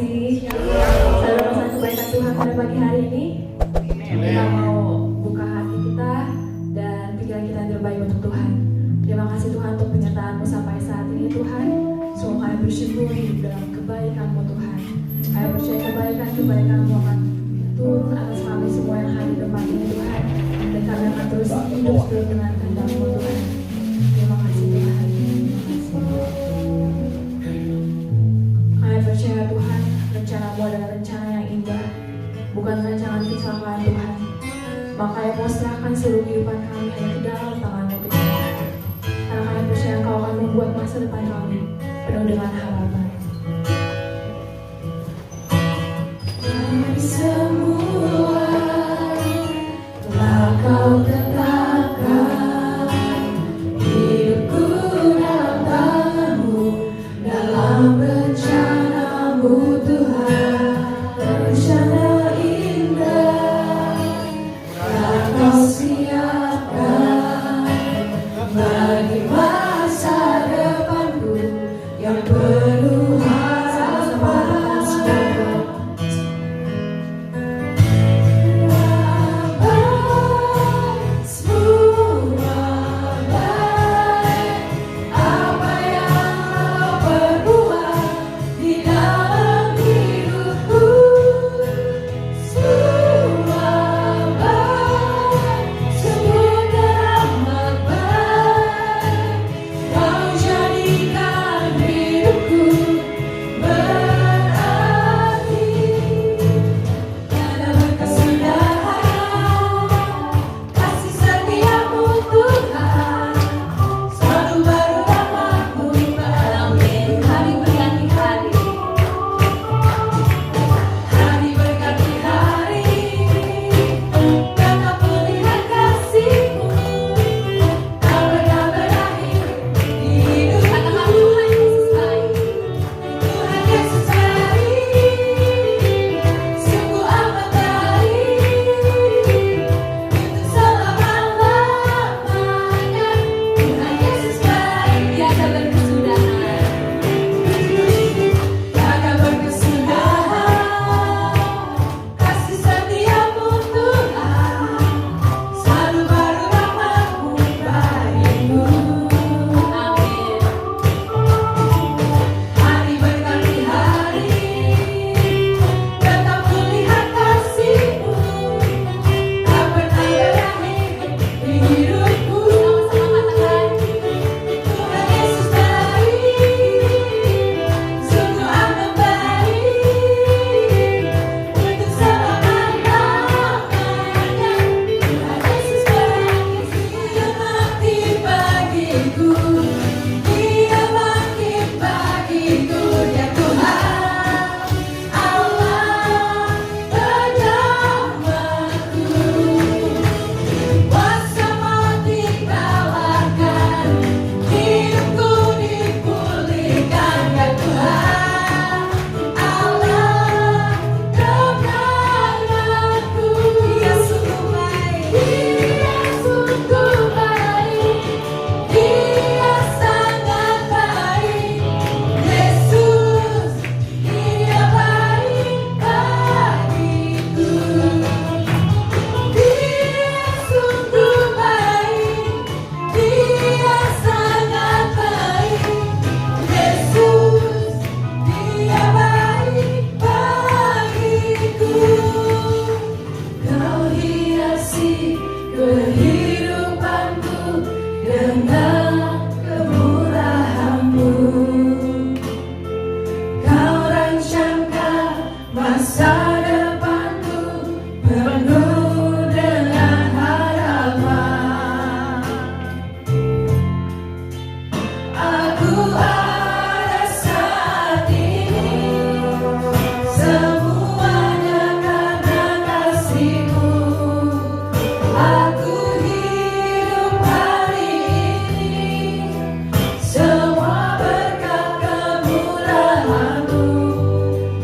kasih. Saudara merasakan kebaikan Tuhan pada pagi hari ini. Kita mau buka hati kita dan pikiran kita yang terbaik untuk Tuhan. Terima kasih Tuhan untuk penyertaan-Mu sampai saat ini Tuhan. Semua kami bersyukur hidup dalam kebaikan-Mu Tuhan. Kami percaya kebaikan-Mu akan turun atas kami semua yang hadir di tempat ini Tuhan. Dan kami akan terus hidup sesuai dengan kehendak-Mu Tuhan. Terima kasih Tuhan. Kami percaya Tuhan, rencana-Mu adalah rencana yang indah, bukan rencana kecelakaan Tuhan. Makanya mau serahkan seluruh kehidupan kami hanya ke dalam tangan-Mu Tuhan. Karena kami percaya Engkau akan membuat masa depan kami penuh dengan harapan. Kami semua telah Kau tetapkan hidupku dalam tangan-Mu, dalam rencana-Mu Tuhan. Rencana indah telah Kau siapkan bagi masa depanku yang penuh harapan.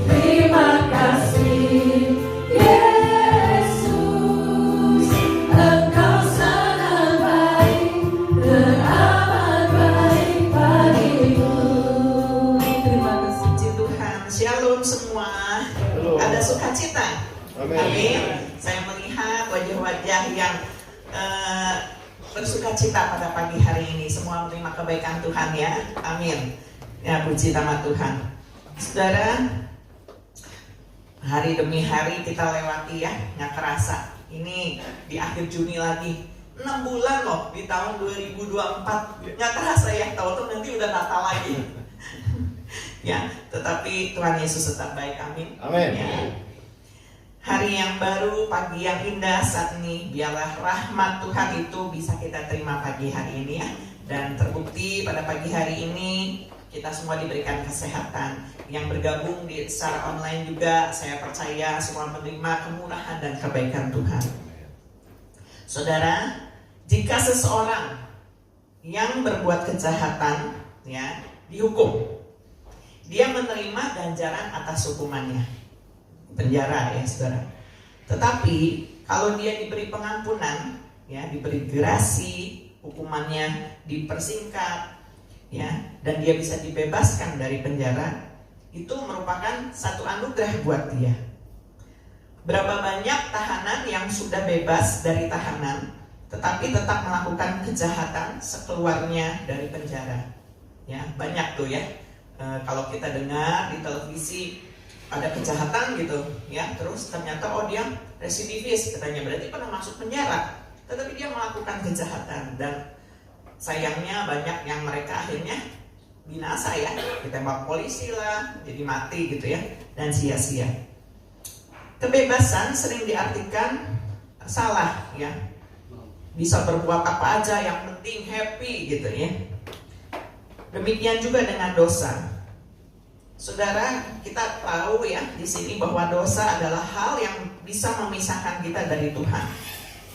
Terima kasih. semua? Halo. Ada sukacita? Amin. Amin. Saya melihat wajah-wajah yang bersukacita pada pagi hari ini. Semua menerima kebaikan Tuhan ya. Amin. Ya, puji nama Tuhan. Saudara, hari demi hari kita lewati ya, nggak kerasa. Ini di akhir Juni lagi. 6 bulan loh di tahun 2024. Nggak terasa ya, tahu-tahu nanti udah Natal lagi. Ya, tetapi Tuhan Yesus tetap baik. Amin. Amin. Ya. Hari yang baru, pagi yang indah saat ini, biarlah rahmat Tuhan itu bisa kita terima pagi hari ini ya. Dan terbukti pada pagi hari ini kita semua diberikan kesehatan. Yang bergabung secara online juga, saya percaya semua menerima kemurahan dan kebaikan Tuhan. Saudara, jika seseorang yang berbuat kejahatan ya dihukum, dia menerima ganjaran atas hukumannya, penjara ya saudara. Tetapi kalau dia diberi pengampunan ya, diberi gerasi, hukumannya dipersingkat ya, dan dia bisa dibebaskan dari penjara, itu merupakan satu anugerah buat dia. Berapa banyak tahanan yang sudah bebas dari tahanan tetapi tetap melakukan kejahatan sekeluarnya dari penjara ya, banyak tuh ya. Kalau kita dengar di televisi ada kejahatan gitu ya, terus ternyata oh dia residivis katanya, berarti pernah masuk penjara, tetapi dia melakukan kejahatan dan sayangnya banyak yang mereka akhirnya binasa ya, ditembak polisi lah, jadi mati gitu ya, dan sia-sia. Kebebasan sering diartikan salah ya, bisa berbuat apa aja yang penting happy gitu ya. Demikian juga dengan dosa. Saudara, kita tahu ya di sini bahwa dosa adalah hal yang bisa memisahkan kita dari Tuhan.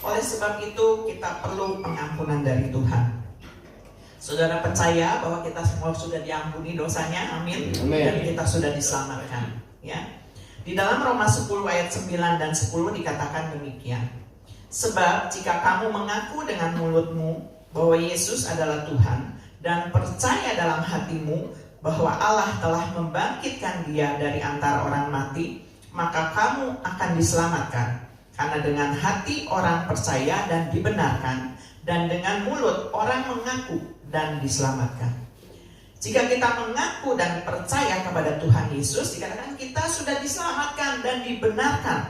Oleh sebab itu kita perlu pengampunan dari Tuhan. Saudara percaya bahwa kita semua sudah diampuni dosanya, amin. Dan kita sudah diselamatkan ya. Di dalam Roma 10 ayat 9 dan 10 dikatakan demikian. Sebab jika kamu mengaku dengan mulutmu bahwa Yesus adalah Tuhan dan percaya dalam hatimu bahwa Allah telah membangkitkan dia dari antara orang mati, maka kamu akan diselamatkan. Karena dengan hati orang percaya dan dibenarkan, dan dengan mulut orang mengaku dan diselamatkan. Jika kita mengaku dan percaya kepada Tuhan Yesus, dikatakan kita sudah diselamatkan dan dibenarkan.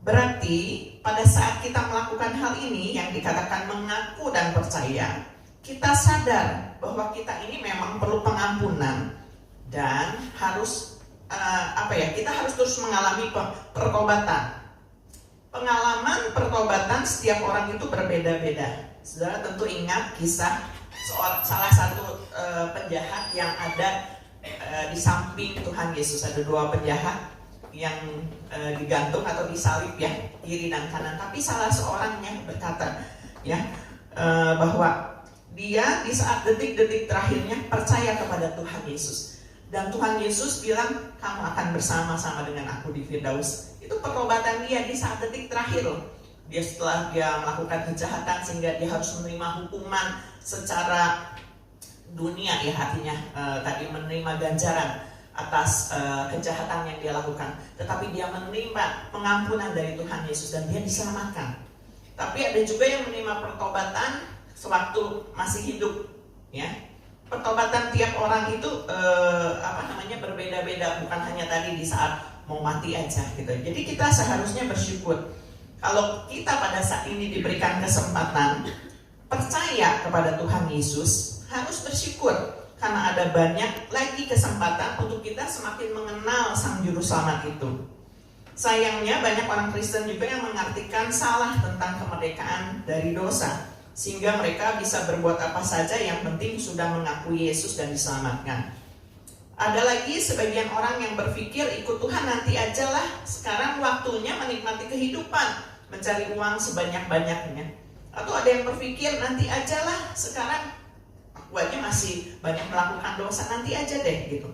Berarti pada saat kita melakukan hal ini yang dikatakan mengaku dan percaya, kita sadar bahwa kita ini memang perlu pengampunan dan harus kita harus terus mengalami pertobatan. Pengalaman pertobatan setiap orang itu berbeda-beda. Saudara tentu ingat kisah salah satu penjahat yang ada di samping Tuhan Yesus. Ada 2 penjahat yang digantung atau disalib ya, kiri dan kanan. Tapi salah seorangnya berkata ya bahwa dia di saat detik-detik terakhirnya percaya kepada Tuhan Yesus. Dan Tuhan Yesus bilang, kamu akan bersama-sama dengan aku di Firdaus. Itu pertobatan dia di saat detik terakhir loh. Dia setelah dia melakukan kejahatan sehingga dia harus menerima hukuman secara dunia ya, artinya tadi menerima ganjaran atas kejahatan yang dia lakukan. Tetapi dia menerima pengampunan dari Tuhan Yesus dan dia diselamatkan. Tapi ada juga yang menerima pertobatan sewaktu masih hidup ya. Pertobatan tiap orang itu berbeda-beda, bukan hanya tadi di saat mau mati aja gitu. Jadi kita seharusnya bersyukur kalau kita pada saat ini diberikan kesempatan percaya kepada Tuhan Yesus, harus bersyukur karena ada banyak lagi kesempatan untuk kita semakin mengenal Sang Juru Selamat itu. Sayangnya banyak orang Kristen juga yang mengartikan salah tentang kemerdekaan dari dosa, sehingga mereka bisa berbuat apa saja yang penting sudah mengakui Yesus dan diselamatkan. Ada lagi sebagian orang yang berpikir ikut Tuhan nanti aja lah, sekarang waktunya menikmati kehidupan, mencari uang sebanyak-banyaknya. Atau ada yang berpikir nanti aja lah, sekarang aku aja masih banyak melakukan dosa, nanti aja deh gitu.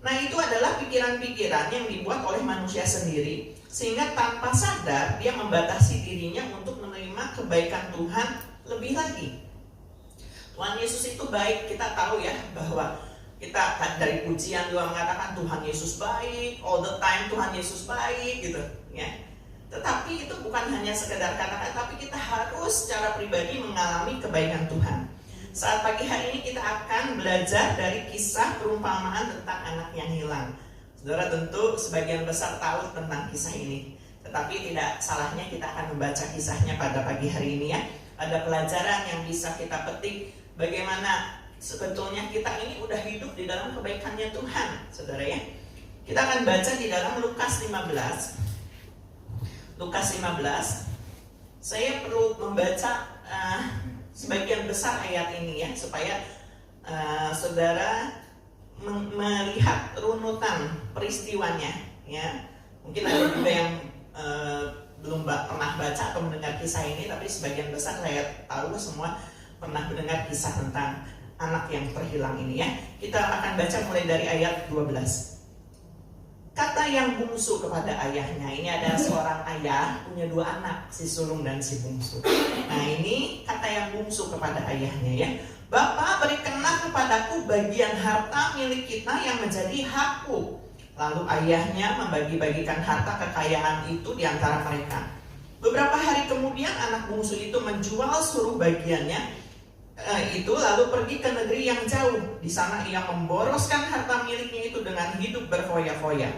Nah itu adalah pikiran-pikiran yang dibuat oleh manusia sendiri, sehingga tanpa sadar dia membatasi dirinya untuk menerima kebaikan Tuhan lebih lagi. Tuhan Yesus itu baik, kita tahu ya bahwa Kita dari pujian juga mengatakan Tuhan Yesus baik, all the time Tuhan Yesus baik gitu ya. Tetapi itu bukan hanya sekedar kata-kata, tapi kita harus secara pribadi mengalami kebaikan Tuhan. Saat pagi hari ini kita akan belajar dari kisah perumpamaan tentang anak yang hilang. Saudara tentu sebagian besar tahu tentang kisah ini, tetapi tidak salahnya kita akan membaca kisahnya pada pagi hari ini ya. Ada pelajaran yang bisa kita petik bagaimana sebetulnya kita ini udah hidup di dalam kebaikannya Tuhan, saudara ya. Kita akan baca di dalam Lukas 15. Lukas 15. Saya perlu membaca sebagian besar ayat ini ya, supaya saudara melihat runutan peristiwanya ya. Mungkin ada juga yang belum pernah baca atau mendengar kisah ini, tapi sebagian besar saya tahu semua pernah mendengar kisah tentang anak yang terhilang ini ya. Kita akan baca mulai dari ayat 12. Kata yang bungsu kepada ayahnya, ini ada seorang ayah punya dua anak, si sulung dan si bungsu. Nah ini kata yang bungsu kepada ayahnya ya. Bapa, berikanlah kepadaku bagian harta milik kita yang menjadi hakku. Lalu ayahnya membagi-bagikan harta kekayaan itu di antara mereka. Beberapa hari kemudian anak bungsu itu menjual seluruh bagiannya itu lalu pergi ke negeri yang jauh. Di sana ia memboroskan harta miliknya itu dengan hidup berfoya-foya.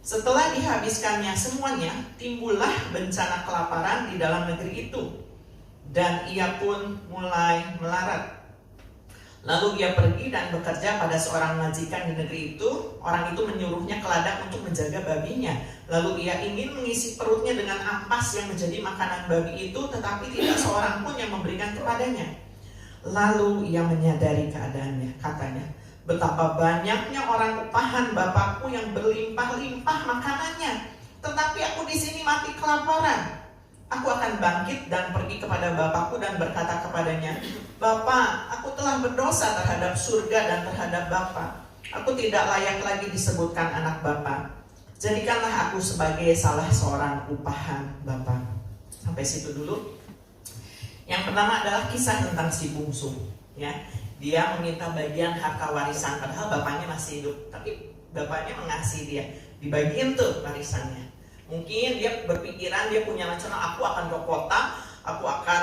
Setelah dihabiskannya semuanya, timbullah bencana kelaparan di dalam negeri itu, dan ia pun mulai melarat. Lalu ia pergi dan bekerja pada seorang majikan di negeri itu. Orang itu menyuruhnya ke ladang untuk menjaga babinya. Lalu ia ingin mengisi perutnya dengan ampas yang menjadi makanan babi itu, tetapi tidak seorang pun yang memberikan kepadanya. Lalu ia menyadari keadaannya, katanya, betapa banyaknya orang upahan bapakku yang berlimpah-limpah makanannya, tetapi aku di sini mati kelaparan. Aku akan bangkit dan pergi kepada bapakku dan berkata kepadanya, Bapa, aku telah berdosa terhadap surga dan terhadap Bapa. Aku tidak layak lagi disebutkan anak Bapa. Jadikanlah aku sebagai salah seorang upahan Bapa. Sampai situ dulu. Yang pertama adalah kisah tentang si bungsu ya. Dia meminta bagian harta warisan padahal bapaknya masih hidup, tapi bapaknya mengasihi dia, dibagiin tuh warisannya. Mungkin dia berpikiran, dia punya rencana, aku akan ke kota, aku akan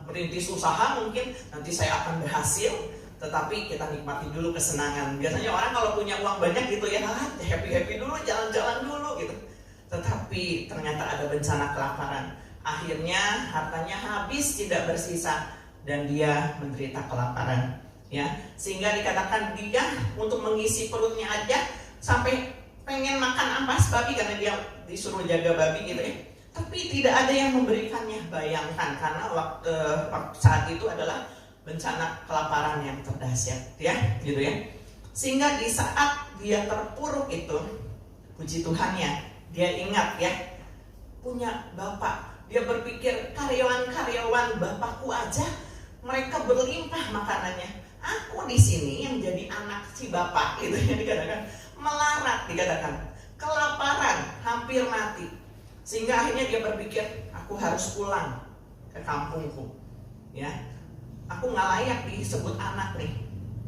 merintis usaha, mungkin nanti saya akan berhasil. Tetapi kita nikmati dulu kesenangan. Biasanya orang kalau punya uang banyak gitu ya, happy-happy dulu, jalan-jalan dulu gitu. Tetapi ternyata ada bencana kelaparan. Akhirnya hartanya habis, tidak bersisa, dan dia menderita kelaparan ya. Sehingga dikatakan dia untuk mengisi perutnya aja sampai pengen makan ampas babi karena dia disuruh jaga babi gitu ya. Tapi tidak ada yang memberikannya. Bayangkan, karena waktu saat itu adalah bencana kelaparan yang terdahsyat ya, gitu ya. Sehingga di saat dia terpuruk itu, puji Tuhannya, dia ingat ya, punya bapak. Dia berpikir, karyawan-karyawan bapakku aja mereka berlimpah makanannya. Aku di sini yang jadi anak si bapak gitu ya, dikatakan melarat, dikatakan kelaparan, hampir mati. Sehingga akhirnya dia berpikir, aku harus pulang ke kampungku. Ya, aku nggak layak disebut anak nih.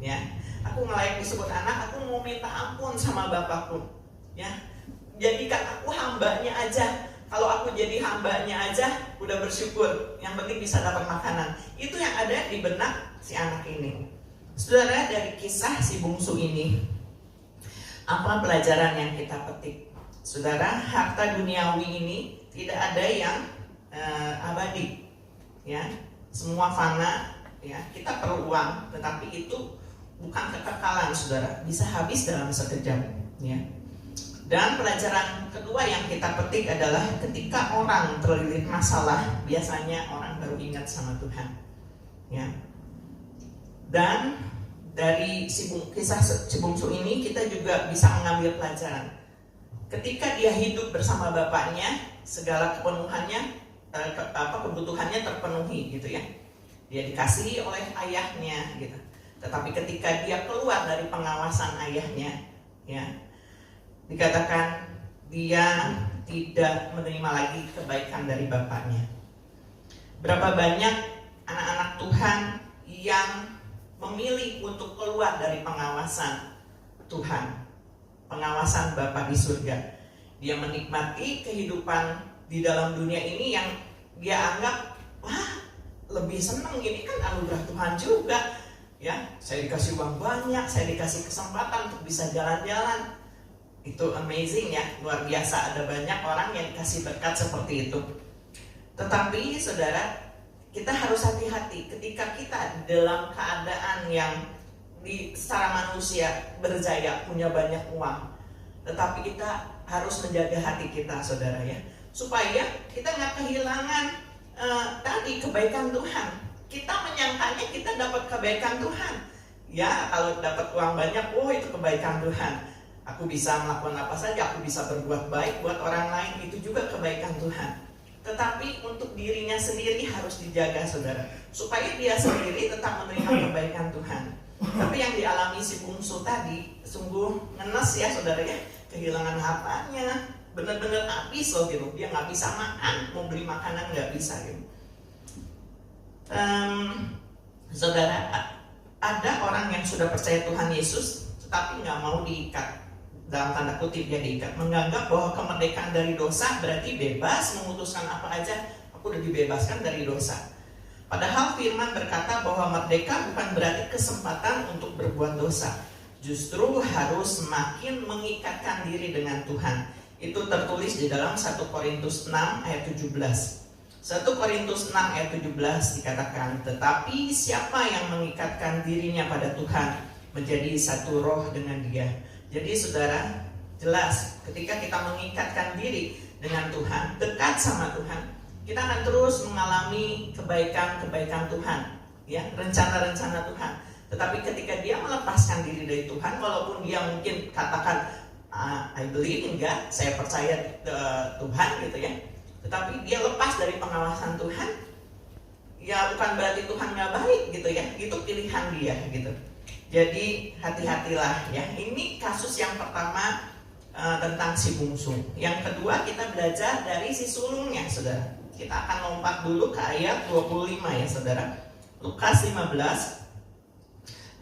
Ya, aku nggak layak disebut anak. Aku mau minta ampun sama bapakku. Ya, jadikan aku hambanya aja. Kalau aku jadi hambanya aja, udah bersyukur. Yang penting bisa dapat makanan. Itu yang ada di benak si anak ini. Saudara, dari kisah si bungsu ini, apa pelajaran yang kita petik? Saudara, harta duniawi ini tidak ada yang abadi. Ya, semua fana. Ya, kita perlu uang, tetapi itu bukan kekekalan, saudara. Bisa habis dalam sekejap. Ya. Dan pelajaran kedua yang kita petik adalah ketika orang terlilit masalah, biasanya orang baru ingat sama Tuhan. Ya. Dan dari kisah si bungsu ini kita juga bisa mengambil pelajaran. Ketika dia hidup bersama bapaknya, segala kepenuhannya, kebutuhannya terpenuhi gitu ya. Dia dikasihi oleh ayahnya gitu. Tetapi ketika dia keluar dari pengawasan ayahnya, ya, dikatakan dia tidak menerima lagi kebaikan dari bapaknya. Berapa banyak anak-anak Tuhan yang memilih untuk keluar dari pengawasan Tuhan, pengawasan Bapa di surga. Dia menikmati kehidupan di dalam dunia ini yang dia anggap, wah, lebih senang, ini kan anugerah Tuhan juga. Ya, saya dikasih uang banyak, saya dikasih kesempatan untuk bisa jalan-jalan. Itu amazing ya, luar biasa. Ada banyak orang yang dikasih berkat seperti itu. Tetapi saudara, kita harus hati-hati ketika kita dalam keadaan yang secara manusia berjaya, punya banyak uang. Tetapi kita harus menjaga hati kita, saudara ya, supaya kita nggak kehilangan tadi kebaikan Tuhan. Kita menyangkanya kita dapat kebaikan Tuhan. Ya, kalau dapat uang banyak, oh itu kebaikan Tuhan. Aku bisa melakukan apa saja, aku bisa berbuat baik buat orang lain, itu juga kebaikan Tuhan. Tetapi untuk dirinya sendiri harus dijaga, saudara, supaya dia sendiri tetap menerima kebaikan Tuhan. Tapi yang dialami si bungsu tadi sungguh ngenes ya, saudara ya, kehilangan hartanya, benar-benar habis loh gitu. Dia nggak bisa makan, mau beli makanan nggak bisa gitu. Saudara, ada orang yang sudah percaya Tuhan Yesus, tetapi nggak mau diikat. Dalam tanda kutip dia diikat, menganggap bahwa kemerdekaan dari dosa berarti bebas memutuskan apa aja, aku udah dibebaskan dari dosa. Padahal firman berkata bahwa merdeka bukan berarti kesempatan untuk berbuat dosa, justru harus semakin mengikatkan diri dengan Tuhan. Itu tertulis di dalam 1 Korintus 6 ayat 17. 1 Korintus 6 ayat 17 dikatakan, tetapi siapa yang mengikatkan dirinya pada Tuhan menjadi satu roh dengan dia. Jadi saudara, jelas ketika kita mengikatkan diri dengan Tuhan, dekat sama Tuhan, kita akan terus mengalami kebaikan-kebaikan Tuhan, ya, rencana-rencana Tuhan. Tetapi ketika dia melepaskan diri dari Tuhan, walaupun dia mungkin katakan I believe in God, saya percaya Tuhan gitu ya, tetapi dia lepas dari pengawasan Tuhan, ya bukan berarti Tuhan nggak baik gitu ya, itu pilihan dia gitu. Jadi hati-hatilah ya. Ini kasus yang pertama tentang si bungsu. Yang kedua kita belajar dari si sulungnya, saudara. Kita akan lompat dulu ke ayat 25 ya, saudara. Lukas 15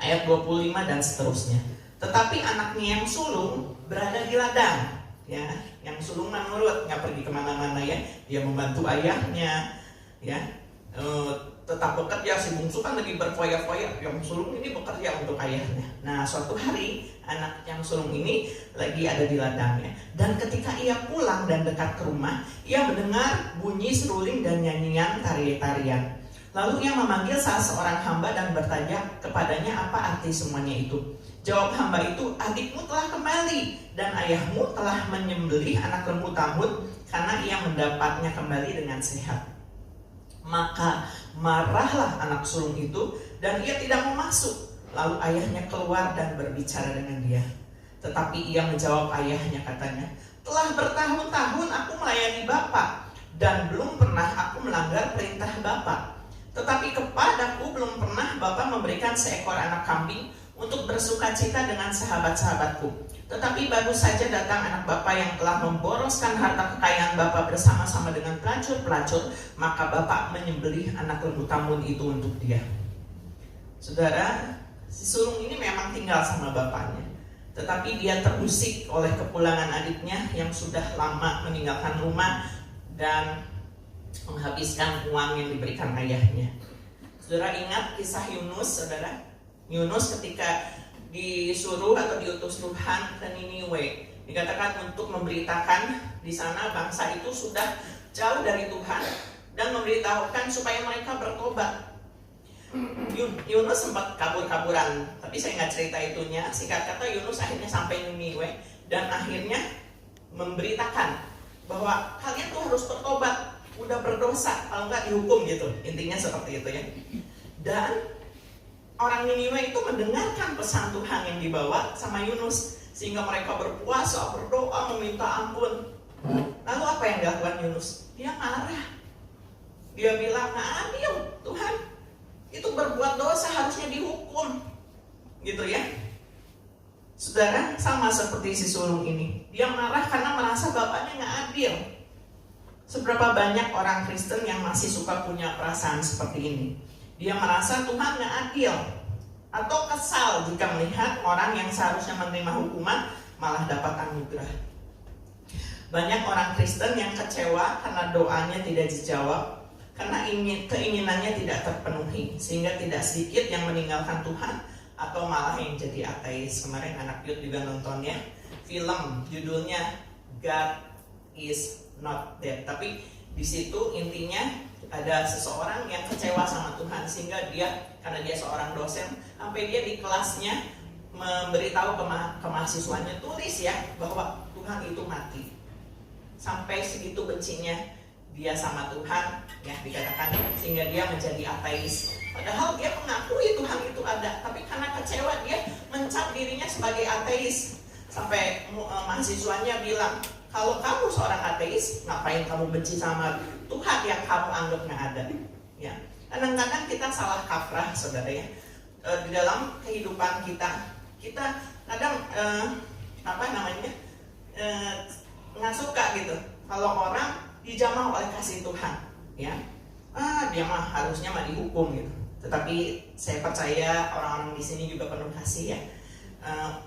ayat 25 dan seterusnya. Tetapi anaknya yang sulung berada di ladang, ya. Yang sulung menurut, nggak pergi kemana-mana ya. Dia membantu ayahnya, ya. Tetap bekerja. Si bungsu kan lagi berfoya-foya, yang sulung ini bekerja untuk ayahnya. Nah, suatu hari anak yang sulung ini lagi ada di ladangnya, dan ketika ia pulang dan dekat ke rumah, ia mendengar bunyi seruling dan nyanyian tari-tarian. Lalu ia memanggil salah seorang hamba dan bertanya kepadanya apa arti semuanya itu. Jawab hamba itu, adikmu telah kembali dan ayahmu telah menyembelih anak lembu tambun karena ia mendapatnya kembali dengan sehat. Maka marahlah anak sulung itu dan ia tidak mau masuk. Lalu ayahnya keluar dan berbicara dengan dia. Tetapi ia menjawab ayahnya, katanya, telah bertahun-tahun aku melayani Bapa dan belum pernah aku melanggar perintah Bapa. Tetapi kepadaku belum pernah Bapa memberikan seekor anak kambing untuk bersukacita dengan sahabat-sahabatku. Tetapi baru saja datang anak Bapa yang telah memboroskan harta kekayaan Bapa bersama-sama dengan pelacur-pelacur, maka Bapa menyembelih anak lembu tambun itu untuk dia. Saudara, si sulung ini memang tinggal sama bapaknya, tetapi dia terusik oleh kepulangan adiknya yang sudah lama meninggalkan rumah dan menghabiskan uang yang diberikan ayahnya. Saudara ingat kisah Yunus, saudara? Yunus ketika disuruh atau diutus Tuhan ke Niniwe, dikatakan untuk memberitakan di sana bangsa itu sudah jauh dari Tuhan dan memberitahukan supaya mereka bertobat. Yunus sempat kabur-kaburan, tapi saya nggak cerita itunya. Singkat kata, Yunus akhirnya sampai Niniwe dan akhirnya memberitakan bahwa kalian tuh harus bertobat, udah berdosa, kalau nggak dihukum gitu. Intinya seperti itu ya. Dan orang Niniwe itu mendengarkan pesan Tuhan yang dibawa sama Yunus, sehingga mereka berpuasa, berdoa, meminta ampun. Lalu apa yang dilakukan Yunus? Dia marah. Dia bilang, nggak adil Tuhan, itu berbuat dosa harusnya dihukum, gitu ya. Saudara, sama seperti si sulung ini, dia marah karena merasa bapaknya nggak adil. Seberapa banyak orang Kristen yang masih suka punya perasaan seperti ini? Dia merasa Tuhan nggak adil, atau kesal jika melihat orang yang seharusnya menerima hukuman malah dapat anugerah. Banyak orang Kristen yang kecewa karena doanya tidak dijawab, karena keinginannya tidak terpenuhi, sehingga tidak sedikit yang meninggalkan Tuhan atau malah yang jadi ateis. Kemarin anak youth juga nontonnya film judulnya God is Not Dead. Tapi di situ intinya ada seseorang yang kecewa sama Tuhan, sehingga dia, karena dia seorang dosen, sampai dia di kelasnya memberitahu ke mahasiswanya, tulis ya bahwa Tuhan itu mati. Sampai segitu bencinya dia sama Tuhan, ya dikatakan, sehingga dia menjadi ateis. Padahal dia mengakui Tuhan itu ada, tapi karena kecewa dia mencap dirinya sebagai ateis. Sampai mahasiswanya bilang, kalau kamu seorang ateis, ngapain kamu benci sama Tuhan yang kamu anggap nggak ada? Ya, kadang-kadang kita salah kaprah, saudara ya. Di dalam kehidupan kita kadang nggak suka gitu kalau orang dijamah oleh kasih Tuhan, ya. Dia mah harusnya dihukum gitu. Tetapi saya percaya orang-orang di sini juga penuh kasih ya,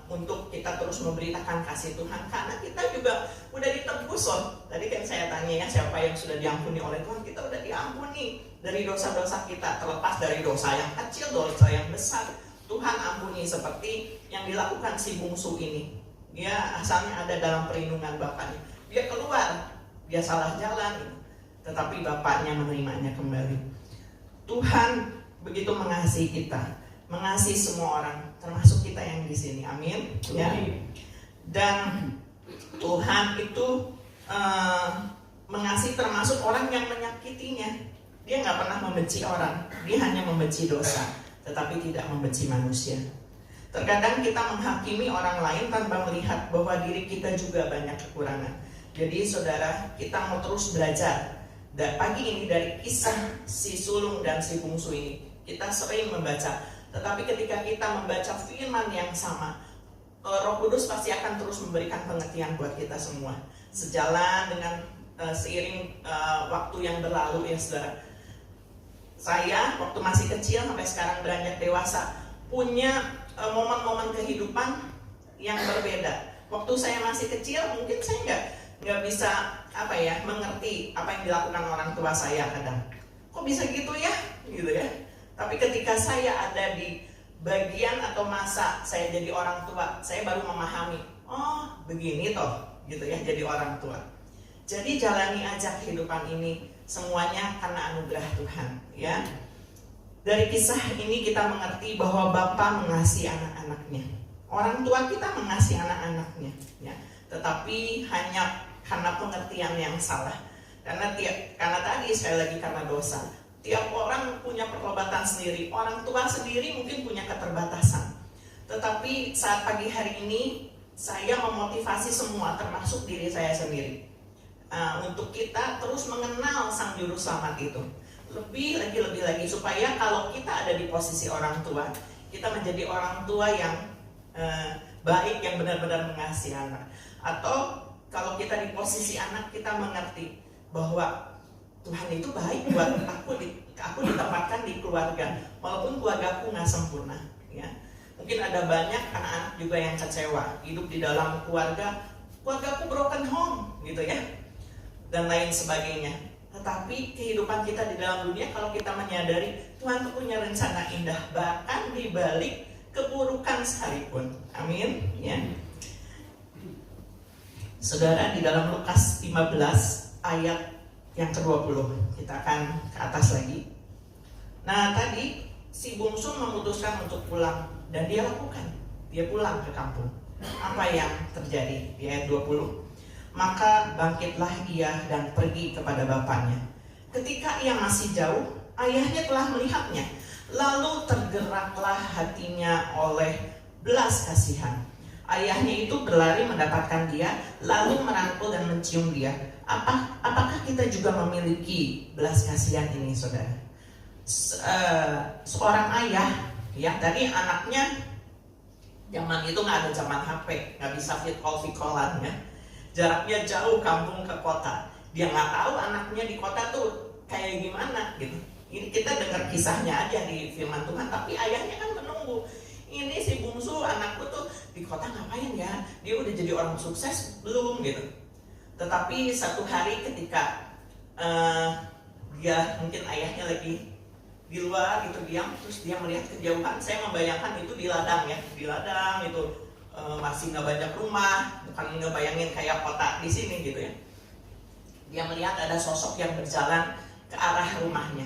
untuk kita terus memberitakan kasih Tuhan, karena kita juga udah ditebus loh. Tadi kan saya tanya ya, siapa yang sudah diampuni oleh Tuhan? Kita udah diampuni dari dosa-dosa kita, terlepas dari dosa yang kecil, dosa yang besar. Tuhan ampuni, seperti yang dilakukan si bungsu ini. Dia asalnya ada dalam perlindungan bapaknya. Dia keluar, dia salah jalan, tetapi bapaknya menerimanya kembali. Tuhan begitu mengasihi kita, mengasihi semua orang, termasuk kita yang di sini. Amin. Ya. Dan Tuhan itu mengasihi termasuk orang yang menyakitinya. Dia nggak pernah membenci orang, dia hanya membenci dosa, tetapi tidak membenci manusia. Terkadang kita menghakimi orang lain tanpa melihat bahwa diri kita juga banyak kekurangan. Jadi saudara, kita mau terus belajar. Dan pagi ini dari kisah si sulung dan si bungsu ini, kita sering membaca. Tetapi ketika kita membaca firman yang sama, Roh Kudus pasti akan terus memberikan pengertian buat kita semua. Sejalan dengan seiring waktu yang berlalu ya saudara. Saya waktu masih kecil sampai sekarang beranjak dewasa punya momen-momen kehidupan yang berbeda. Waktu saya masih kecil mungkin saya nggak bisa mengerti apa yang dilakukan orang tua saya kadang. Kok bisa gitu ya? Gitu ya. Tapi ketika saya ada di bagian atau masa saya jadi orang tua, saya baru memahami, oh begini toh, gitu ya, jadi orang tua. Jadi jalani aja kehidupan ini semuanya karena anugerah Tuhan, ya. Dari kisah ini kita mengerti bahwa Bapa mengasihi anak-anaknya. Orang tua kita mengasihi anak-anaknya, ya. Tetapi hanya karena pengertian yang salah. Karena tadi sekali lagi karena dosa. Tiap orang punya pertobatan sendiri. Orang tua sendiri mungkin punya keterbatasan. Tetapi saat pagi hari ini saya memotivasi semua, termasuk diri saya sendiri, untuk kita terus mengenal Sang Juru Selamat itu. Lebih lagi supaya kalau kita ada di posisi orang tua, kita menjadi orang tua yang baik, yang benar-benar mengasihi anak. Atau kalau kita di posisi anak, kita mengerti bahwa Tuhan itu baik buat aku ditempatkan di keluarga, walaupun keluargaku nggak sempurna, ya. Mungkin ada banyak anak-anak juga yang kecewa hidup di dalam keluargaku broken home, gitu ya, dan lain sebagainya. Tetapi kehidupan kita di dalam dunia, kalau kita menyadari Tuhan itu punya rencana indah bahkan di balik keburukan sekalipun. Amin, ya. Saudara, di dalam Lukas 15 ayat yang ke-20, kita akan ke atas lagi. Nah, tadi si bungsu memutuskan untuk pulang dan dia lakukan. Dia pulang ke kampung. Apa yang terjadi di ayat 20? Maka bangkitlah ia dan pergi kepada bapaknya. Ketika ia masih jauh, ayahnya telah melihatnya. Lalu tergeraklah hatinya oleh belas kasihan. Ayahnya itu berlari mendapatkan dia, lalu merangkul dan mencium dia. Apakah kita juga memiliki belas kasihan ini, saudara? Seorang ayah, ya, tadi anaknya zaman itu nggak ada zaman HP, nggak bisa call-callan, ya. Jaraknya jauh kampung ke kota. Dia nggak tahu anaknya di kota tuh kayak gimana gitu. Ini kita dengar kisahnya aja di firman Tuhan, tapi ayahnya kan menunggu. Ini si bungsu anakku tuh di kota ngapain ya? Dia udah jadi orang sukses belum gitu. Tetapi satu hari ketika dia mungkin ayahnya lagi di luar gitu diam, terus dia melihat kejauhan. Saya membayangkan itu di ladang ya, di ladang itu masih nggak banyak rumah, bukan ngebayangin kayak kota di sini gitu ya. Dia melihat ada sosok yang berjalan ke arah rumahnya.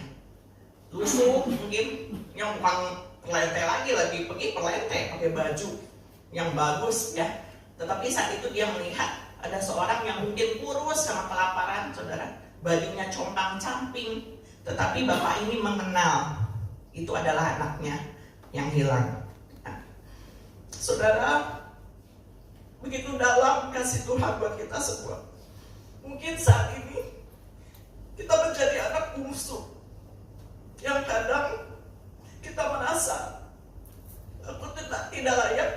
Lusuh mungkin, yang bukan perlente lagi pergi perlente pakai baju yang bagus ya. Tetapi saat itu dia melihat ada seorang yang mungkin kurus sama kelaparan, saudara. Bajunya compang-camping, tetapi bapak ini mengenal itu adalah anaknya yang hilang. Nah, saudara, begitu dalam kasih Tuhan buat kita semua. Mungkin saat ini kita menjadi anak bungsu yang kadang kita merasa aku tidak layak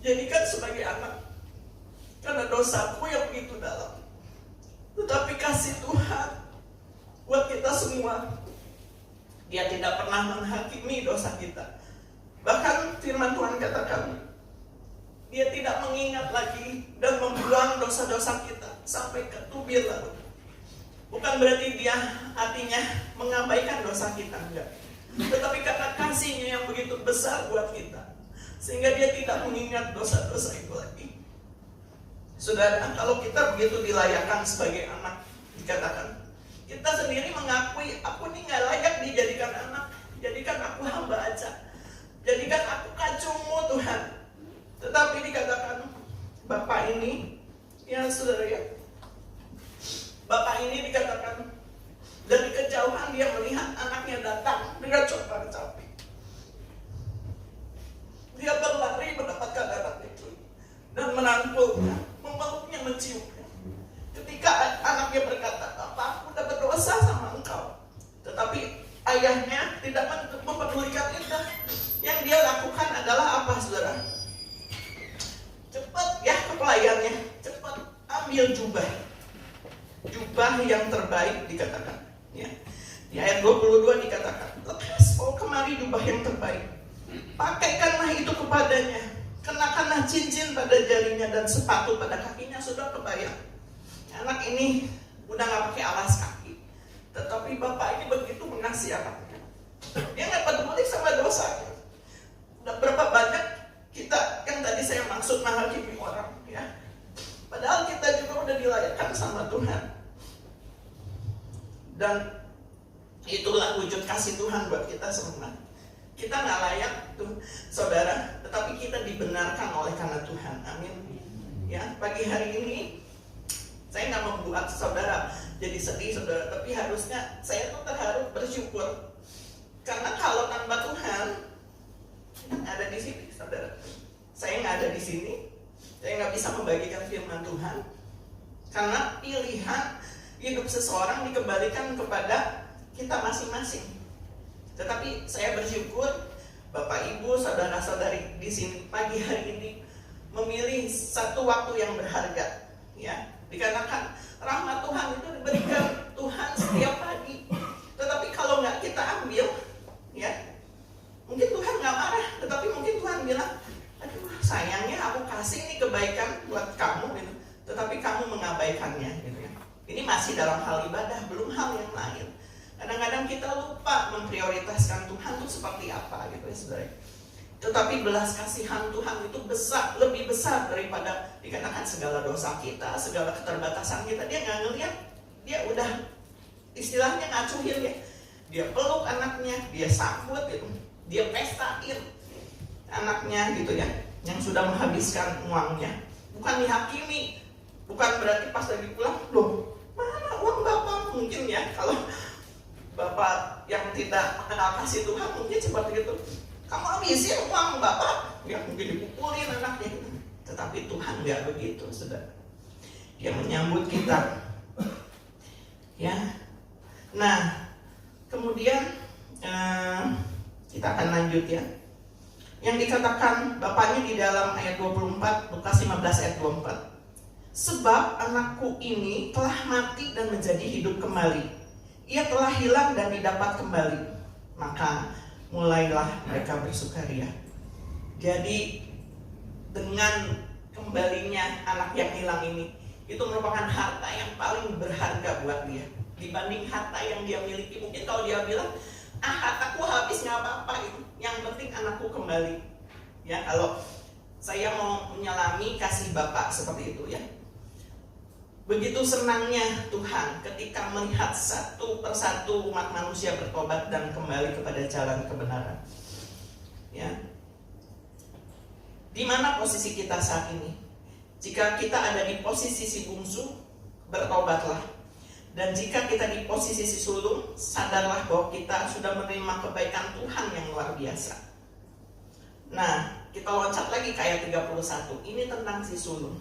jadikan sebagai anak karena dosaku yang begitu dalam. Tetapi kasih Tuhan buat kita semua, Dia tidak pernah menghakimi dosa kita. Bahkan firman Tuhan katakan, Dia tidak mengingat lagi dan membuang dosa-dosa kita sampai ke tubir laut. Bukan berarti Dia artinya mengabaikan dosa kita, enggak. Tetapi karena kasih-Nya yang begitu besar buat kita, sehingga Dia tidak mengingat dosa-dosa itu lagi. Saudara, kalau kita begitu dilayakkan sebagai anak, dikatakan kita sendiri mengakui, aku ini gak layak dijadikan anak, jadikan aku hamba aja, jadikan aku kacungmu Tuhan. Tetapi dikatakan Bapak ini, ya saudara ya, Bapak ini dikatakan dari kejauhan dia melihat anaknya datang dengan compang-camping. Dia berlari mendapatkan anak itu dan merangkulnya, memeluknya, menciumnya. Ketika anaknya berkata, "Bapak, aku udah berdosa sama engkau." Tetapi ayahnya tidak mempedulikan itu. Yang dia lakukan adalah apa, saudara? Cepat ya ke pelayannya, cepat ambil jubah yang terbaik, dikatakan ya. Di ayat 22 dikatakan, lekas bawa kemari jubah yang terbaik, pakaikanlah itu kepadanya, kenakanlah cincin pada jarinya dan sepatu pada kakinya. Sudah kebayang, anak ini udah gak pakai alas kaki, tetapi bapak ini begitu mengasihi anaknya. Dia gak peduli sama dosanya. Udah berapa banyak kita yang tadi saya maksud menghakimi orang ya, padahal kita juga udah dilayakkan sama Tuhan. Dan itulah wujud kasih Tuhan buat kita semua. Kita gak layak tuh saudara, tetapi kita dibenarkan oleh karena Tuhan. Amin. Ya, pagi hari ini saya gak membuat saudara jadi sedih, saudara, tapi harusnya saya tuh terharu, bersyukur. Karena kalau tanpa Tuhan, kita gak ada di sini, saudara. Saya gak ada di sini, saya gak bisa membagikan firman Tuhan. Karena pilihan hidup seseorang dikembalikan kepada kita masing-masing. Tetapi saya bersyukur Bapak Ibu, saudara-saudari di sini pagi hari ini memilih satu waktu yang berharga. Ya, dikatakan rahmat Tuhan itu diberikan Tuhan setiap pagi. Tetapi kalau nggak kita ambil, ya mungkin Tuhan nggak marah, tetapi mungkin Tuhan bilang, aduh sayangnya aku kasih ini kebaikan buat kamu, gitu. Tetapi kamu mengabaikannya, gitu ya. Ini masih dalam hal ibadah, belum hal yang lain. Kadang-kadang kita lupa memprioritaskan Tuhan itu seperti apa, gitu ya saudara. Tetapi belas kasihan Tuhan itu besar, lebih besar daripada dikatakan segala dosa kita, segala keterbatasan kita. Dia nggak ngeliat, dia udah istilahnya ngacuhin ya. Dia peluk anaknya, dia sambut gitu, dia pestain anaknya gitu ya, yang sudah menghabiskan uangnya. Bukan dihakimi, bukan berarti pas lagi pulang, loh mana uang bapak? Mungkin ya kalau bapak yang tidak mengenal kasih Tuhan mungkin seperti itu, kamu habisin uang bapak, ya mungkin dipukulin anaknya gitu. Tetapi Tuhan nggak begitu, saudara. Dia menyambut kita, ya. Nah, kemudian kita akan lanjut ya. Yang dikatakan bapaknya di dalam ayat 24, Lukas 15 ayat 24. Sebab anakku ini telah mati dan menjadi hidup kembali. ia telah hilang dan didapat kembali. Maka mulailah mereka bersukaria. Jadi dengan kembalinya anak yang hilang ini, itu merupakan harta yang paling berharga buat dia dibanding harta yang dia miliki. Mungkin kalau dia bilang, hartaku habis nggak apa-apa, itu yang penting anakku kembali. Ya, kalau saya mau menyelami kasih Bapak seperti itu ya. Begitu senangnya Tuhan ketika melihat satu persatu umat manusia bertobat dan kembali kepada jalan kebenaran. Ya. Di mana posisi kita saat ini? Jika kita ada di posisi si bungsu, bertobatlah. Dan jika kita di posisi si sulung, sadarlah bahwa kita sudah menerima kebaikan Tuhan yang luar biasa. Nah, kita loncat lagi ke ayat 31. Ini tentang si sulung.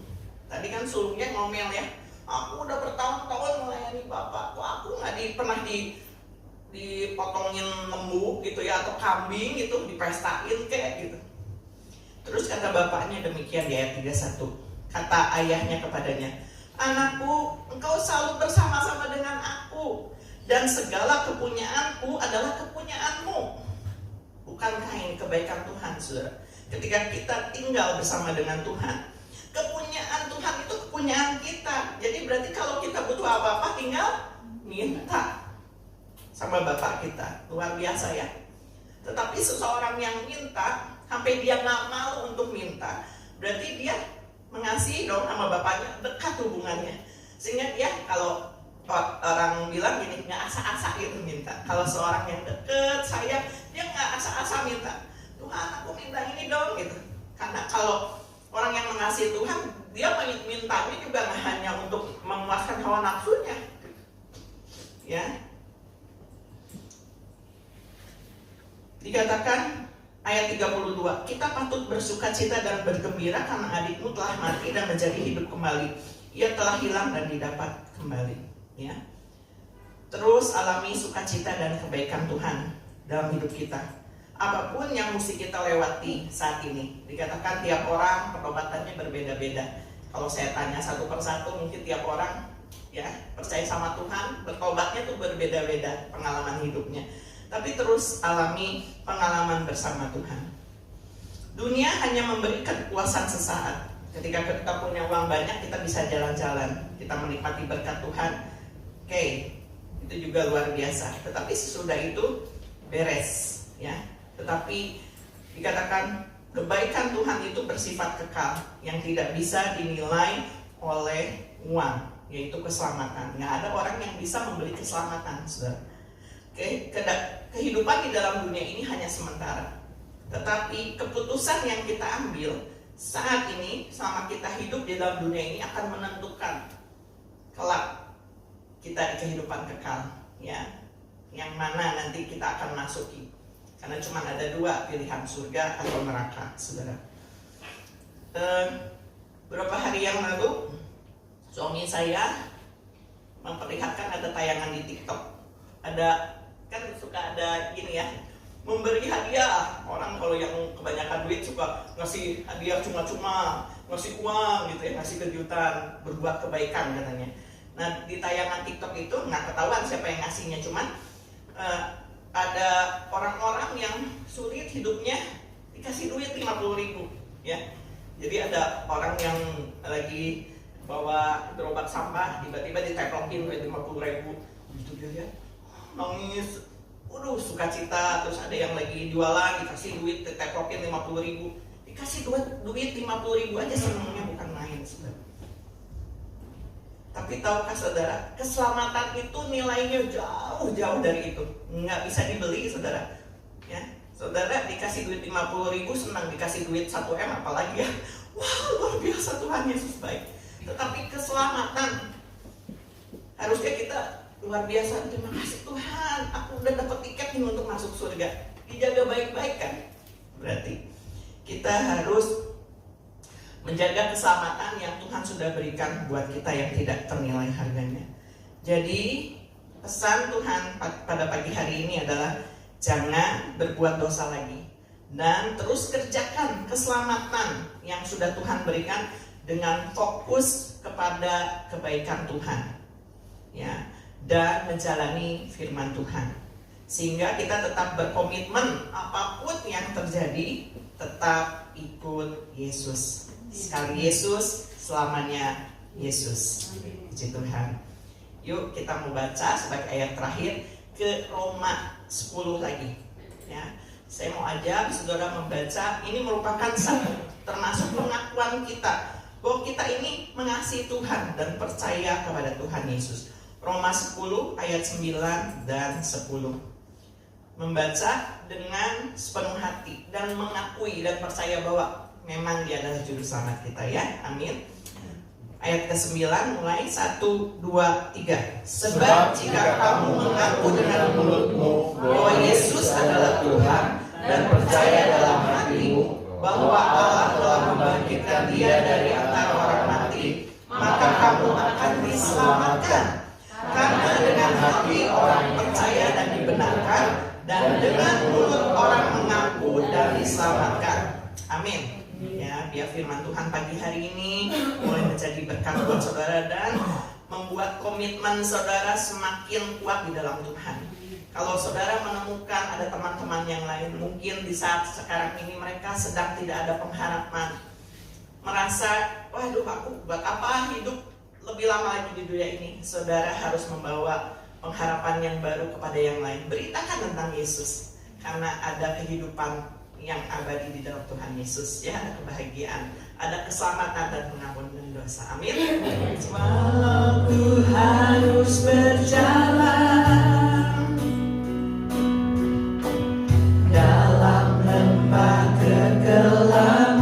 Tadi kan sulungnya ngomel ya, aku udah bertahun-tahun melayani Bapak, kok aku nggak pernah dipotongin lembu gitu ya, atau kambing gitu, dipestain kayak gitu. Terus kata bapaknya demikian di ayat 31. Kata ayahnya kepadanya, anakku, engkau selalu bersama-sama dengan aku, dan segala kepunyaanku adalah kepunyaanmu. Bukankah ini kebaikan Tuhan, saudara? Ketika kita tinggal bersama dengan Tuhan, kepunyaan Tuhan itu kepunyaan kita. Jadi berarti kalau kita butuh apa-apa, tinggal minta sama Bapak kita. Luar biasa ya. Tetapi seseorang yang minta sampai dia nggak malu untuk minta, berarti dia mengasihi dong sama Bapaknya, dekat hubungannya. Sehingga dia, kalau orang bilang gini, nggak asa-asa gitu minta. Kalau seorang yang deket saya, dia nggak asa-asa minta, Tuhan aku minta ini dong gitu. Karena kalau orang yang mengasihi Tuhan, dia mintanya juga nggak hanya untuk memuaskan hawa nafsunya, ya. Dikatakan ayat 32, kita patut bersukacita dan bergembira karena adikmu telah mati dan menjadi hidup kembali. Ia telah hilang dan didapat kembali. Ya. Terus alami sukacita dan kebaikan Tuhan dalam hidup kita. Apapun yang mesti kita lewati saat ini, dikatakan tiap orang pertobatannya berbeda-beda. Kalau saya tanya satu persatu, mungkin tiap orang ya percaya sama Tuhan, bertobatnya tuh berbeda-beda pengalaman hidupnya. Tapi terus alami pengalaman bersama Tuhan. Dunia hanya memberikan kepuasan sesaat. Ketika kita punya uang banyak, kita bisa jalan-jalan, kita menikmati berkat Tuhan. Oke, itu juga luar biasa. Tetapi sesudah itu beres, ya. Tetapi dikatakan kebaikan Tuhan itu bersifat kekal, yang tidak bisa dinilai oleh uang, yaitu keselamatan. Nggak ada orang yang bisa membeli keselamatan, saudara. Kehidupan di dalam dunia ini hanya sementara. Tetapi keputusan yang kita ambil saat ini, selama kita hidup di dalam dunia ini, akan menentukan kelak kita di kehidupan kekal, ya. Yang mana nanti kita akan masuki. Karena cuma ada dua pilihan, surga atau neraka, saudara. Beberapa hari yang lalu, suami saya memperlihatkan ada tayangan di TikTok. Ada, kan suka ada gini ya, memberi hadiah. Orang kalau yang kebanyakan duit suka ngasih hadiah cuma-cuma, ngasih uang gitu ya, ngasih kejutan, berbuat kebaikan katanya. Nah, di tayangan TikTok itu nggak ketahuan siapa yang ngasihnya, cuman ada orang-orang yang sulit hidupnya dikasih duit 50.000 ya. Jadi ada orang yang lagi bawa gerobak sampah, tiba-tiba diteplokin duit 50.000 gitu, dia lihat nangis, sukacita. Terus ada yang lagi jualan dikasih duit, diteplokin 50.000, dikasih duit 50.000 aja senangnya bukan main, saudara. Tapi tahukah saudara, keselamatan itu nilainya jauh-jauh dari itu, nggak bisa dibeli, saudara. Ya, saudara dikasih duit 50.000 senang, dikasih duit 1M apalagi ya. Wah, luar biasa, Tuhan Yesus baik. Tetapi keselamatan harusnya kita luar biasa, terima kasih Tuhan, aku udah dapat tiket nih untuk masuk surga. Dijaga baik-baik kan? Berarti kita harus menjaga keselamatan yang Tuhan sudah berikan buat kita yang tidak ternilai harganya. Jadi pesan Tuhan pada pagi hari ini adalah jangan berbuat dosa lagi, dan terus kerjakan keselamatan yang sudah Tuhan berikan dengan fokus kepada kebaikan Tuhan. Ya, dan menjalani firman Tuhan. Sehingga kita tetap berkomitmen apapun yang terjadi, tetap ikut Yesus. Sekali Yesus, selamanya Yesus. Puji Tuhan. Yuk kita mau baca sebagai ayat terakhir ke Roma 10 lagi. Ya, saya mau ajak saudara membaca. Ini merupakan termasuk pengakuan kita bahwa kita ini mengasihi Tuhan dan percaya kepada Tuhan Yesus. Roma 10 ayat 9 dan 10. Membaca dengan sepenuh hati dan mengakui dan percaya bahwa memang Dia adalah juru selamat kita, ya. Amin. Ayat ke-9 mulai 1, 2, 3. Sebab jika kamu mengaku dengan mulutmu bahwa Yesus adalah Tuhan dan percaya dalam hatimu bahwa Allah telah membangkitkan Dia dari antara orang mati, maka kamu akan diselamatkan. Karena dengan hati orang percaya dan dibenarkan, dan dengan mulut orang mengaku dan diselamatkan. Amin. Ya, biar firman Tuhan pagi hari ini mulai menjadi berkat buat saudara dan membuat komitmen saudara semakin kuat di dalam Tuhan. Kalau saudara menemukan ada teman-teman yang lain, mungkin di saat sekarang ini mereka sedang tidak ada pengharapan, merasa, waduh aku buat apa hidup lebih lama lagi di dunia ini. Saudara harus membawa pengharapan yang baru kepada yang lain. Beritakan tentang Yesus, karena ada kehidupan yang abadi di dalam Tuhan Yesus, ya. Ada kebahagiaan, ada keselamatan dan pengampunan dosa. Amin. Walau ku harus berjalan dalam lembah kegelapan,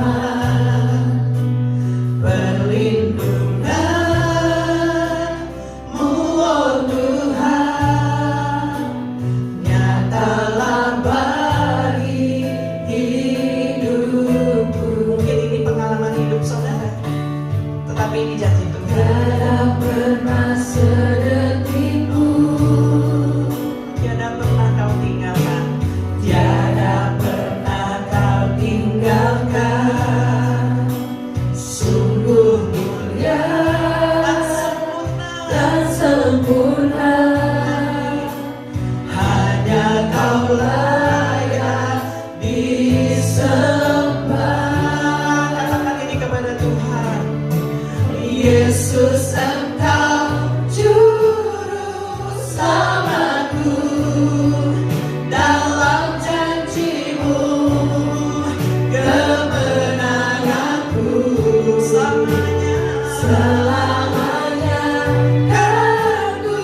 perlindungan-Mu, oh Tuhan, nyatalah bagi hidupku. Mungkin ini pengalaman hidup saudara, tetapi ini janji Tuhan. Tiada pernah sedetikmu, tiada pernah kau tinggalkan, tiada pernah kau tinggalkan. Sungguh mulia dan sempurna, hanya kau layak disembah. Katakan ini kepada Tuhan. Yesus, Engkau juru selamatku, dalam janji-Mu kemenanganku. Selamanya kan ku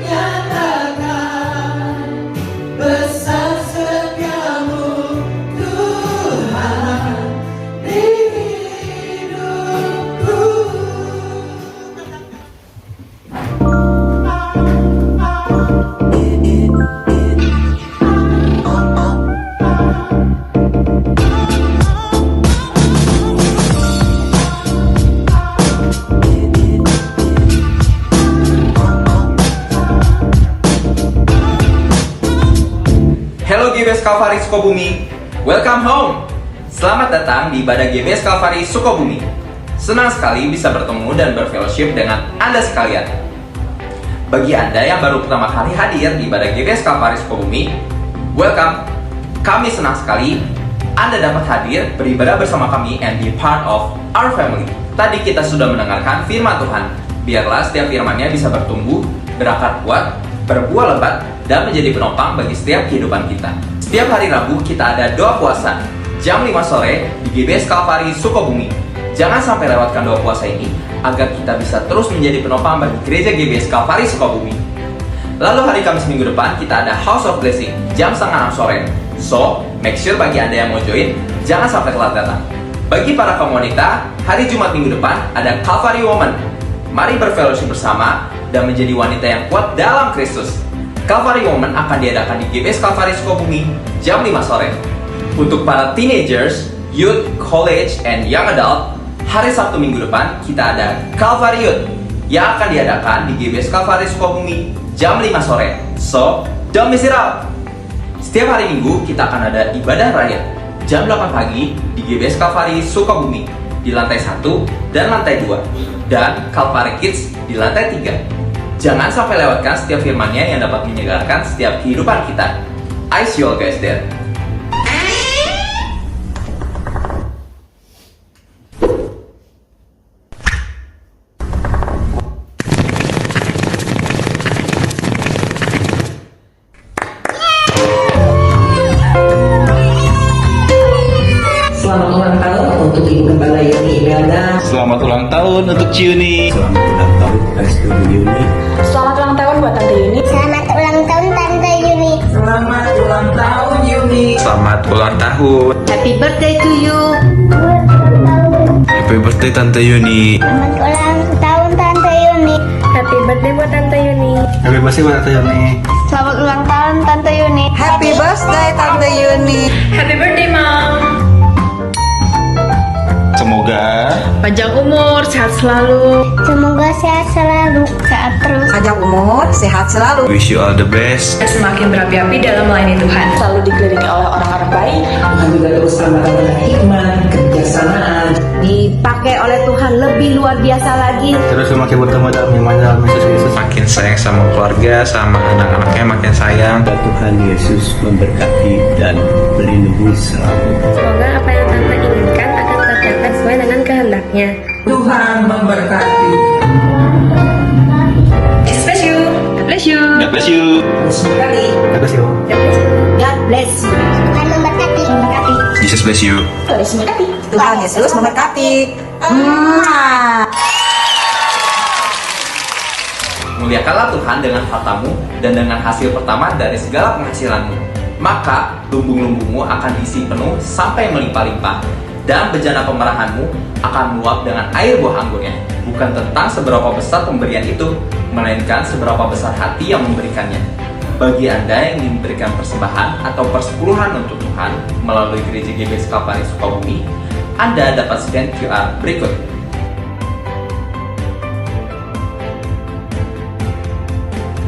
nyatakan besar setiamu Tuhan di hidupku. Hello GBS Calvary Sukabumi, welcome home. Selamat datang di ibadah GBS Calvary Sukabumi. Senang sekali bisa bertemu dan berfellowship dengan Anda sekalian. Bagi Anda yang baru pertama kali hadir di ibadah GBS Calvary Sukabumi, welcome. Kami senang sekali Anda dapat hadir beribadah bersama kami and be part of our family. Tadi kita sudah mendengarkan firman Tuhan. Biarlah setiap firman-Nya bisa bertumbuh, berakar kuat, berbuah lebat, dan menjadi penopang bagi setiap kehidupan kita. Setiap hari Rabu kita ada doa puasa jam 5 sore di GBS Calvary Sukabumi. Jangan sampai lewatkan doa puasa ini agar kita bisa terus menjadi penopang bagi gereja GBS Calvary Sukabumi. Lalu hari Kamis minggu depan kita ada House of Blessing jam 5:30 sore. So, make sure bagi Anda yang mau join, jangan sampai telat datang. Bagi para kaum wanita, hari Jumat minggu depan ada Calvary Woman. Mari berfellowship bersama dan menjadi wanita yang kuat dalam Kristus. Calvary Woman akan diadakan di GBS Calvary Sukabumi jam 5 sore. Untuk para teenagers, youth, college, and young adult, hari Sabtu minggu depan kita ada Calvary Youth yang akan diadakan di GBS Calvary Sukabumi jam 5 sore. So, don't miss it out. Setiap hari Minggu kita akan ada ibadah raya jam 8 pagi di GBS Calvary Sukabumi di lantai 1 dan lantai 2, dan Calvary Kids di lantai 3. Jangan sampai lewatkan setiap firman-Nya yang dapat menyegarkan setiap kehidupan kita. I see you all guys there. Selamat ulang tahun untuk Ibu Gembala Yuni Imelda. Selamat ulang tahun untuk Ciuni. Selamat ulang tahun Restu Yuni. Selamat ulang tahun buat Tante Yuni. Selamat ulang tahun Tante Yuni. Selamat ulang tahun Yuni. Selamat ulang tahun. Happy birthday to you. Happy birthday Tante Yuni. Selamat ulang tahun Tante Yuni. Happy birthday buat Tante Yuni. Happy birthday Tante Yuni. Selamat ulang tahun Tante Yuni. Happy birthday Tante Yuni. Happy birthday, Mom. Semoga Panjang umur, sehat selalu. Semoga sehat selalu, sehat terus. Panjang umur, sehat selalu. wish you all the best. Semakin berapi-api dalam melayani Tuhan. Selalu dikelilingi oleh orang-orang baik. Tuhan juga terus tambahkan dengan hikmat, kebijaksanaan. Dipakai oleh Tuhan lebih luar biasa lagi. Terus semakin bertemu dalam iman dalam Yesus Kristus. Makin sayang sama keluarga, sama anak-anaknya makin sayang. Tuhan Yesus memberkati dan melindungi selalu. Semoga apa yang Tante inginkan akan tercapai sesuai dengan kehendaknya. Tuhan memberkati. Jesus bless you. Bless you. God bless you. Sekali. God bless you. God bless you. Tuhan memberkati. Jesus bless you. Tuhan Yesus memberkati. Muliakanlah Tuhan dengan hartamu dan dengan hasil pertama dari segala penghasilanmu. Maka lumbung-lumbungmu akan diisi penuh sampai melimpah-limpah, dan bejana pemerahanmu akan meluap dengan air buah anggurnya. Bukan tentang seberapa besar pemberian itu, melainkan seberapa besar hati yang memberikannya. Bagi Anda yang ingin memberikan persembahan atau persepuluhan untuk Tuhan melalui Gereja GBS Kalvari Sukabumi, Anda dapat scan QR berikut.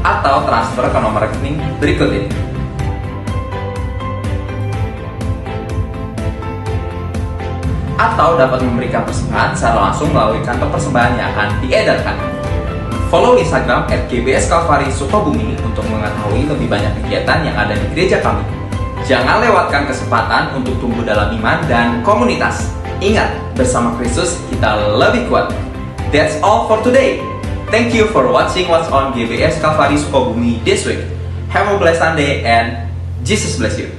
Atau transfer ke nomor rekening berikut ini. Atau dapat memberikan persembahan secara langsung melalui kantor persembahan yang akan diedarkan. Follow Instagram @GBS Kalvari Sukabumi untuk mengetahui lebih banyak kegiatan yang ada di gereja kami. Jangan lewatkan kesempatan untuk tumbuh dalam iman dan komunitas. Ingat, bersama Kristus kita lebih kuat. That's all for today. Thank you for watching what's on GBS Kalvari Sukabumi this week. Have a blessed Sunday and Jesus bless you.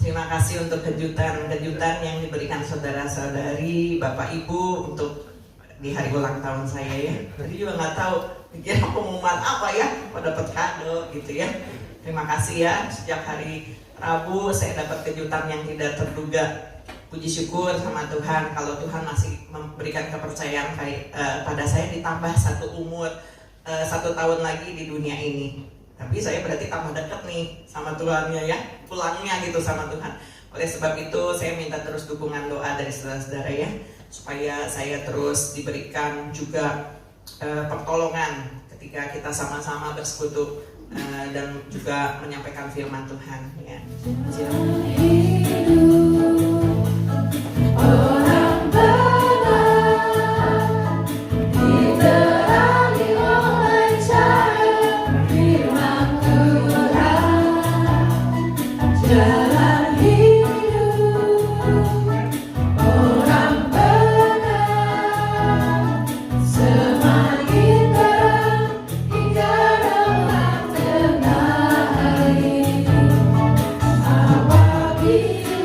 Terima kasih untuk kejutan-kejutan yang diberikan saudara-saudari, Bapak Ibu untuk di hari ulang tahun saya ya. Tadi juga nggak tahu pikir pengumuman apa ya, mau dapat kado gitu ya. Terima kasih ya, sejak hari Rabu saya dapat kejutan yang tidak terduga. Puji syukur sama Tuhan kalau Tuhan masih memberikan kepercayaan pada saya ditambah 1 umur 1 tahun lagi di dunia ini. Tapi saya berarti tambah dekat nih sama Tuhannya ya, pulangnya gitu sama Tuhan. Oleh sebab itu saya minta terus dukungan doa dari saudara-saudara ya, supaya saya terus diberikan juga pertolongan ketika kita sama-sama bersekutu dan juga menyampaikan firman Tuhan ya. Apabila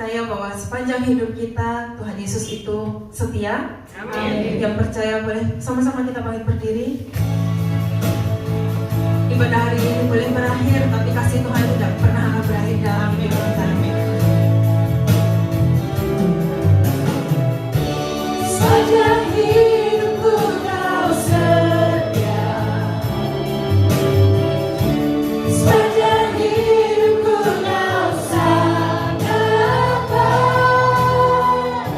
percaya bahwa sepanjang hidup kita Tuhan Yesus itu setia. Amin. Yang percaya boleh sama-sama kita bangkit berdiri. Ibadah hari ini boleh berakhir, tapi kasih Tuhan tidak pernah akan berakhir dalam hidup kita. Sepanjang hidupku Kau setia, sepanjang hidupku Kau sangat baik.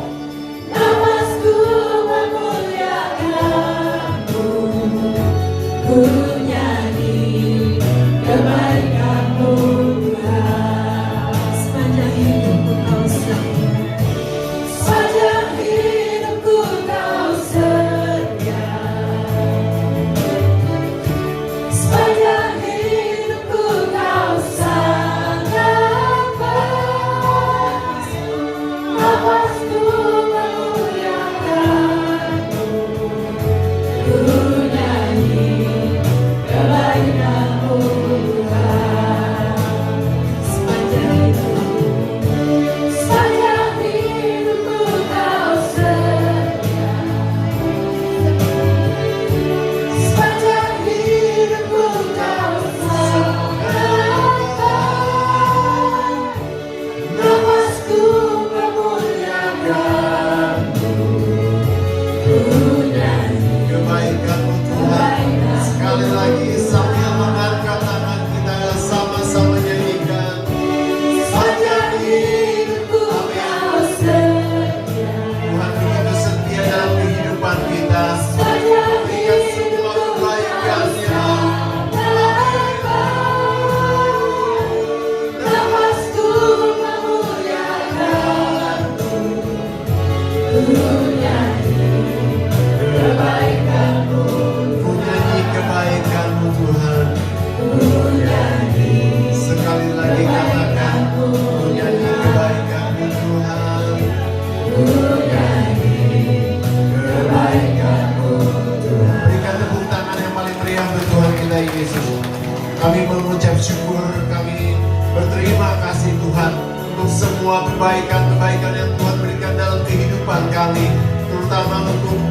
Nafasku memuliakan-Mu, ku nyanyi kebaikan-Mu Tuhan. Sepanjang hidupku Kau setia, sepanjang hidupku Kau setia, sepanjang hidupku Kau sangat baik. Nafasku memuliakan-Mu, ku nyanyi kebaikan-Mu Tuhan. Sepanjang hidupku Kau setia, sepanjang hidupku Kau sangat baik. Nafasku memuliakan-Mu, ku nyanyi Kebaikan-Mu Tuhan. Sekali lagi sambil mengangkat tangan kita sama-sama nyanyikan. sepanjang hidupku Kau setia, Tuhan begitu setia dalam kehidupan kita. sepanjang Berikan semua kebaikan-Nya. nafasku memuliakan-Mu, ku nyanyi kebaikan-Mu, Ku nyanyi kebaikan-Mu Tuhan. ku nyanyi Sekali lagi katakan, ku nyanyi kebaikan-Mu Tuhan. ku nyanyi kebaikan-Mu Tuhan. Berikan tepuk tangan yang paling meriah untuk Tuhan kita Yesus. Kami mengucap syukur, kami berterima kasih Tuhan untuk semua kebaikan-kebaikan yang Tuhan berikan dalam kehidupan kami, terutama untuk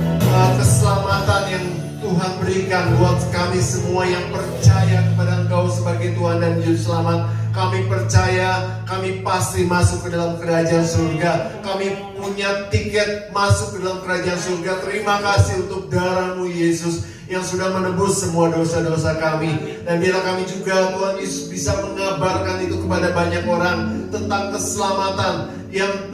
keselamatan yang Tuhan berikan buat kami semua yang percaya kepada Engkau sebagai Tuhan dan Juru Selamat. Kami percaya, kami pasti masuk ke dalam kerajaan surga. Kami punya tiket masuk ke dalam kerajaan surga. Terima kasih untuk darah-Mu Yesus yang sudah menebus semua dosa-dosa kami. Dan biarlah kami juga Tuhan Yesus bisa mengabarkan itu kepada banyak orang tentang keselamatan yang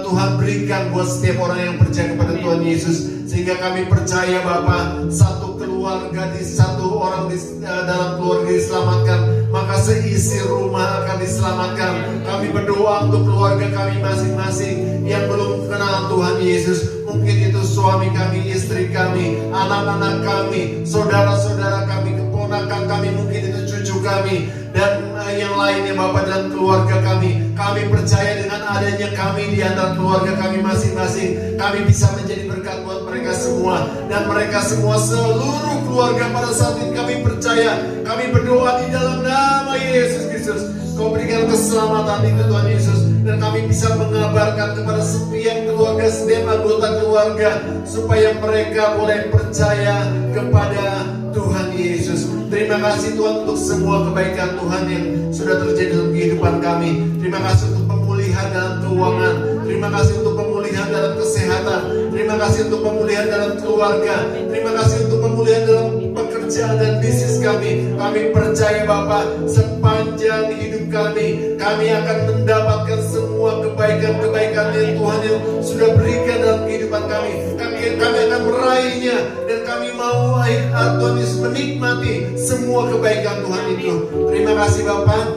Tuhan berikan buat setiap orang yang percaya kepada Tuhan Yesus. Sehingga kami percaya Bapa, satu keluarga satu orang dalam keluarga diselamatkan, maka seisi rumah akan diselamatkan. Kami berdoa untuk keluarga kami masing-masing yang belum kenal Tuhan Yesus. Mungkin itu suami kami, istri kami, anak-anak kami, saudara-saudara kami, keponakan kami, mungkin itu cucu kami, dan yang lainnya Bapak dalam keluarga kami. Kami percaya dengan adanya kami di antara keluarga kami masing-masing, kami bisa menjadi berkat buat mereka semua. Dan mereka semua seluruh keluarga pada saat ini kami percaya, kami berdoa di dalam nama Yesus Kristus. Kau berikan keselamatan itu Tuhan Yesus, dan kami bisa mengabarkan kepada setiap keluarga, setiap anggota keluarga, supaya mereka boleh percaya kepada Tuhan Yesus. Terima kasih Tuhan untuk semua kebaikan Tuhan yang sudah terjadi dalam kehidupan kami. Terima kasih untuk pemulihan dalam keuangan. Terima kasih untuk pemulihan dalam kesehatan. Terima kasih untuk pemulihan dalam keluarga. Terima kasih untuk pemulihan dalam pekerjaan dan bisnis kami. Kami percaya Bapak, sepanjang hidup kami akan mendapatkan semua kebaikan-kebaikan yang Tuhan yang sudah berikan dalam kehidupan kami. Kami akan meraihnya, dan kami mau Tuhan Yesus menikmati semua kebaikan Tuhan itu. Terima kasih Bapak.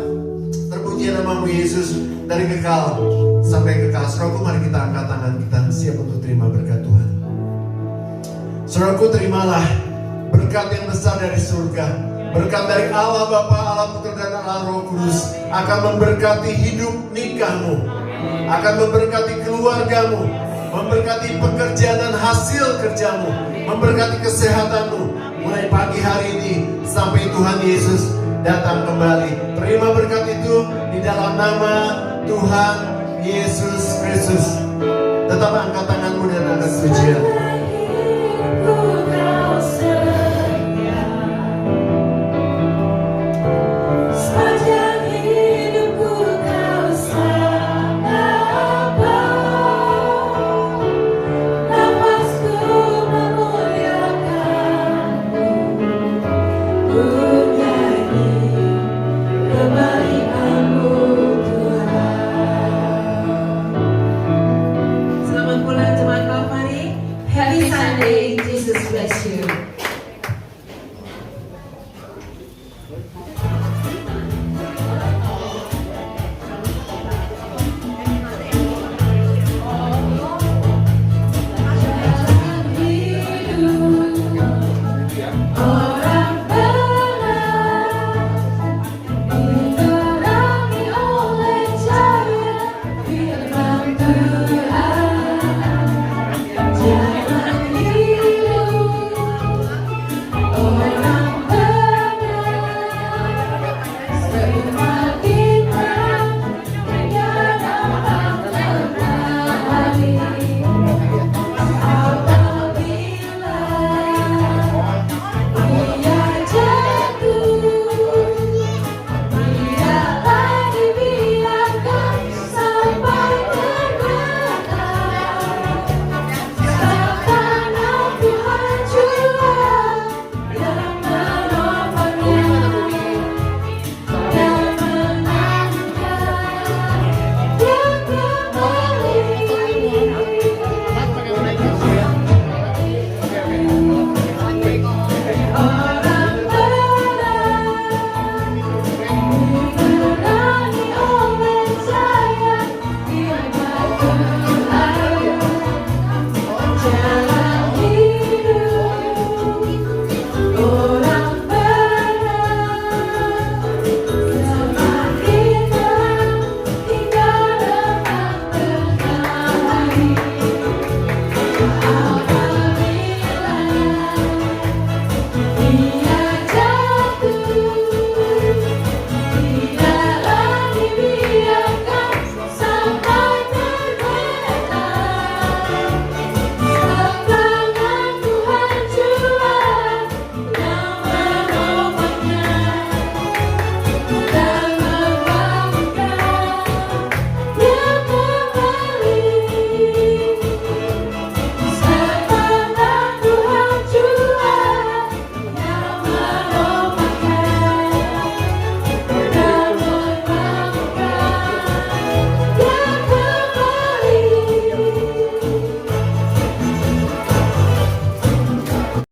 Terpuji nama-Mu Yesus dari kekal sampai kekal. Saudaraku, mari kita angkat tangan kita siap untuk terima berkat Tuhan. Saudaraku, terimalah berkat yang besar dari surga. Berkat dari Allah Bapa, Allah Putra dan Allah Roh Kudus akan memberkati hidup nikahmu, akan memberkati keluargamu, memberkati pekerjaan dan hasil kerjamu, memberkati kesehatanmu mulai pagi hari ini sampai Tuhan Yesus datang kembali. Terima berkat itu di dalam nama Tuhan Yesus Kristus. Tetap angkat tanganmu dan angkat pujian. Selamat pulang jemaat Calvary. Happy Sunday. Jesus bless you. Orang benar diterangi oleh cahaya firman Tuhan.